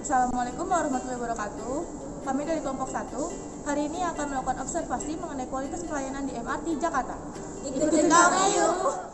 Assalamualaikum warahmatullahi wabarakatuh. Kami dari kelompok 1 hari ini akan melakukan observasi mengenai kualitas pelayanan di MRT Jakarta. Ikutin kami yuk.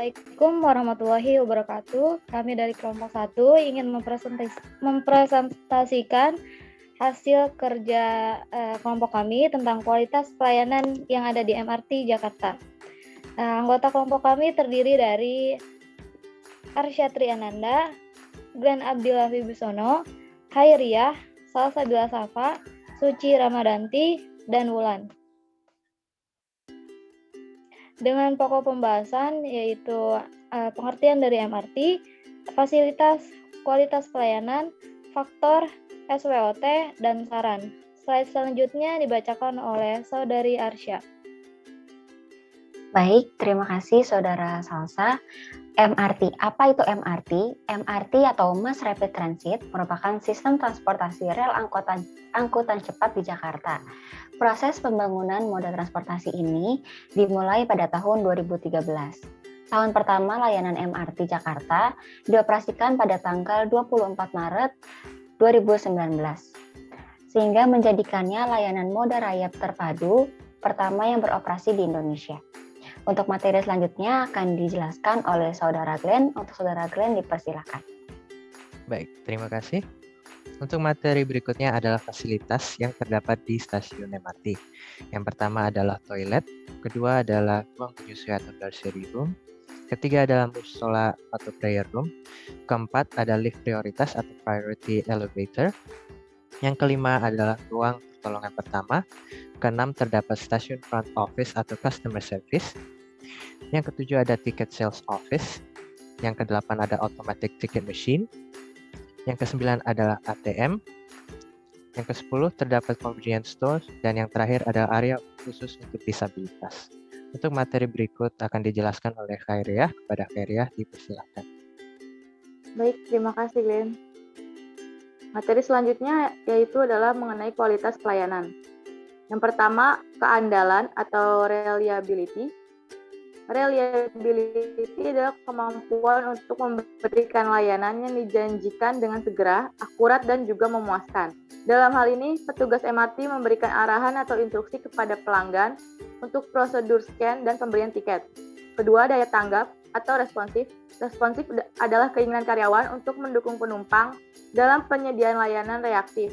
Assalamualaikum warahmatullahi wabarakatuh. Kami dari kelompok 1 ingin mempresentasikan hasil kerja kelompok kami tentang kualitas pelayanan yang ada di MRT Jakarta. Anggota kelompok kami terdiri dari Arsyatri Ananda, Glenn Abdillah Wibisono, Hairiyah, Salsabila Safa, Suci Ramadanti, dan Wulan. Dengan pokok pembahasan yaitu pengertian dari MRT, fasilitas, kualitas pelayanan, faktor, SWOT, dan saran. Slide selanjutnya dibacakan oleh Saudari Arsya. Baik, terima kasih Saudara Salsa. MRT, apa itu MRT? MRT atau Mass Rapid Transit merupakan sistem transportasi rel angkutan cepat di Jakarta. Proses pembangunan moda transportasi ini dimulai pada tahun 2013. Tahun pertama layanan MRT Jakarta dioperasikan pada tanggal 24 Maret 2019, sehingga menjadikannya layanan moda raya terpadu pertama yang beroperasi di Indonesia. Untuk materi selanjutnya akan dijelaskan oleh Saudara Glenn. Untuk Saudara Glenn dipersilakan. Baik, terima kasih. Untuk materi berikutnya adalah fasilitas yang terdapat di stasiun MRT. Yang pertama adalah toilet, kedua adalah ruang penyusuan atau nursery room, ketiga adalah musola atau prayer room, keempat ada lift prioritas atau priority elevator, yang kelima adalah ruang pertolongan pertama, keenam terdapat stasiun front office atau customer service, yang ketujuh ada ticket sales office, yang kedelapan ada automatic ticket machine, yang kesembilan adalah ATM, yang ke-10 terdapat convenience store, dan yang terakhir ada area khusus untuk disabilitas. Untuk materi berikut akan dijelaskan oleh Khairiah. Kepada Khairiah dipersilakan. Baik, terima kasih Glenn. Materi selanjutnya yaitu adalah mengenai kualitas pelayanan. Yang pertama, keandalan atau reliability. Reliability adalah kemampuan untuk memberikan layanan yang dijanjikan dengan segera, akurat, dan juga memuaskan. Dalam hal ini, petugas MRT memberikan arahan atau instruksi kepada pelanggan untuk prosedur scan dan pemberian tiket. Kedua, daya tanggap atau responsif. Responsif adalah keinginan karyawan untuk mendukung penumpang dalam penyediaan layanan reaktif.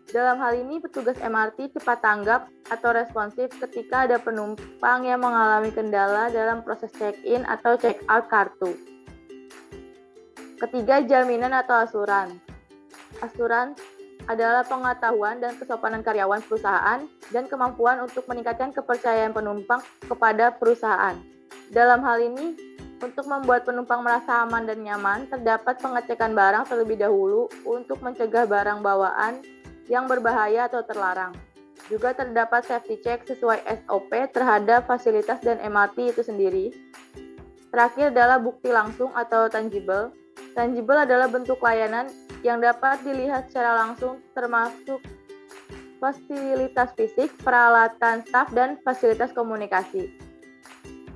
Dalam hal ini, petugas MRT cepat tanggap atau responsif ketika ada penumpang yang mengalami kendala dalam proses check-in atau check-out kartu. Ketiga, jaminan atau asuran. Asuran adalah pengetahuan dan kesopanan karyawan perusahaan dan kemampuan untuk meningkatkan kepercayaan penumpang kepada perusahaan. Dalam hal ini, untuk membuat penumpang merasa aman dan nyaman, terdapat pengecekan barang terlebih dahulu untuk mencegah barang bawaan yang berbahaya atau terlarang. Juga terdapat safety check sesuai SOP terhadap fasilitas dan MRT itu sendiri. Terakhir adalah bukti langsung atau tangible. Tangible adalah bentuk layanan yang dapat dilihat secara langsung termasuk fasilitas fisik, peralatan staf, dan fasilitas komunikasi.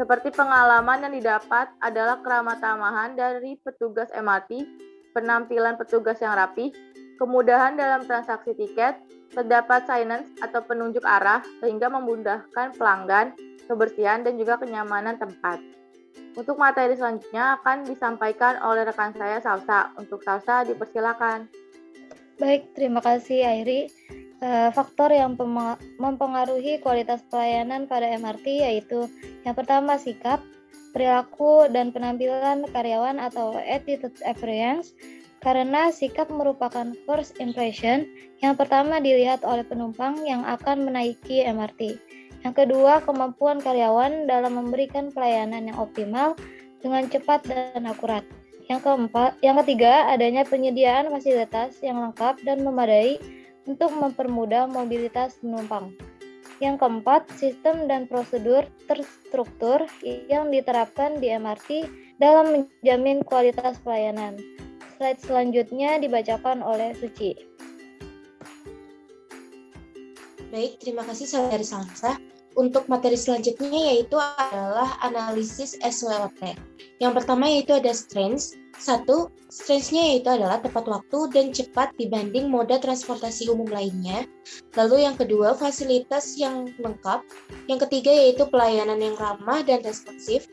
Seperti pengalaman yang didapat adalah keramah tamahan dari petugas MRT, penampilan petugas yang rapi, kemudahan dalam transaksi tiket, terdapat signage atau penunjuk arah sehingga memudahkan pelanggan, kebersihan, dan juga kenyamanan tempat. Untuk materi selanjutnya akan disampaikan oleh rekan saya Salsa. Untuk Salsa dipersilakan. Baik, terima kasih Airi. Faktor yang mempengaruhi kualitas pelayanan pada MRT yaitu yang pertama sikap, perilaku, dan penampilan karyawan atau attitude appearance. Karena sikap merupakan first impression yang pertama dilihat oleh penumpang yang akan menaiki MRT. Yang kedua, kemampuan karyawan dalam memberikan pelayanan yang optimal dengan cepat dan akurat. Yang ketiga, adanya penyediaan fasilitas yang lengkap dan memadai untuk mempermudah mobilitas penumpang. Yang keempat, sistem dan prosedur terstruktur yang diterapkan di MRT dalam menjamin kualitas pelayanan. Slide selanjutnya dibacakan oleh Suci. Baik, terima kasih Saudari Salsa. Untuk materi selanjutnya yaitu adalah analisis SWOT. Yang pertama yaitu ada strengths. Satu, strengths-nya yaitu adalah tepat waktu dan cepat dibanding moda transportasi umum lainnya. Lalu yang kedua, fasilitas yang lengkap. Yang ketiga yaitu pelayanan yang ramah dan responsif.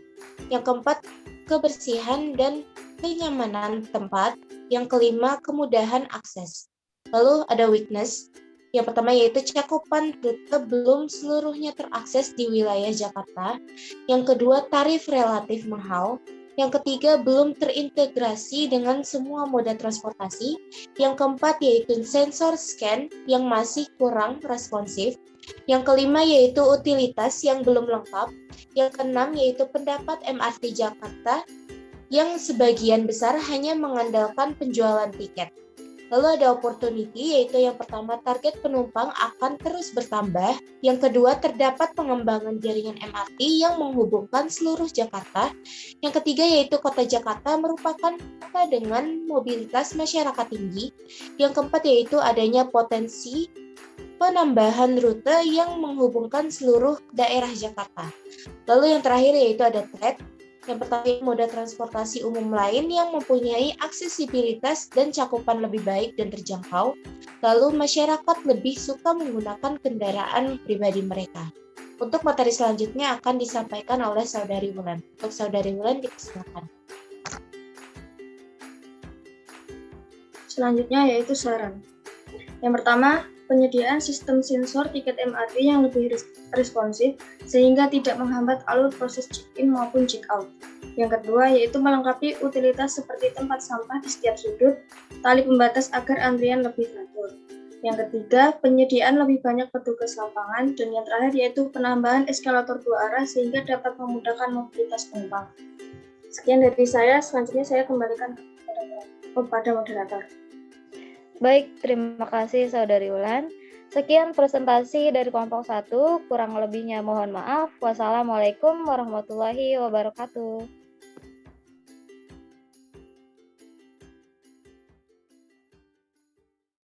Yang keempat, kebersihan dan kenyamanan tempat. Yang kelima, kemudahan akses. Lalu ada weakness. Yang pertama yaitu cakupan rute belum seluruhnya terakses di wilayah Jakarta. Yang kedua, tarif relatif mahal. Yang ketiga, belum terintegrasi dengan semua moda transportasi. Yang keempat yaitu sensor scan yang masih kurang responsif. Yang kelima yaitu utilitas yang belum lengkap. Yang keenam yaitu pendapat MRT Jakarta yang sebagian besar hanya mengandalkan penjualan tiket. Lalu ada opportunity, yaitu yang pertama target penumpang akan terus bertambah. Yang kedua terdapat pengembangan jaringan MRT yang menghubungkan seluruh Jakarta. Yang ketiga yaitu kota Jakarta merupakan kota dengan mobilitas masyarakat tinggi. Yang keempat yaitu adanya potensi penambahan rute yang menghubungkan seluruh daerah Jakarta. Lalu yang terakhir yaitu ada threat. Yang pertama, moda transportasi umum lain yang mempunyai aksesibilitas dan cakupan lebih baik dan terjangkau. Lalu masyarakat lebih suka menggunakan kendaraan pribadi mereka. Untuk materi selanjutnya akan disampaikan oleh Saudari Wulan. Untuk Saudari Wulan, dipersilakan. Selanjutnya yaitu saran. Yang pertama, penyediaan sistem sensor tiket MRT yang lebih responsif sehingga tidak menghambat alur proses check-in maupun check-out. Yang kedua yaitu melengkapi utilitas seperti tempat sampah di setiap sudut, tali pembatas agar antrian lebih teratur. Yang ketiga, penyediaan lebih banyak petugas lapangan, dan yang terakhir yaitu penambahan eskalator 2 arah sehingga dapat memudahkan mobilitas penumpang. Sekian dari saya, selanjutnya saya kembalikan kepada moderator. Baik, terima kasih Saudari Wulan. Sekian presentasi dari kelompok 1, kurang lebihnya mohon maaf. Wassalamualaikum warahmatullahi wabarakatuh.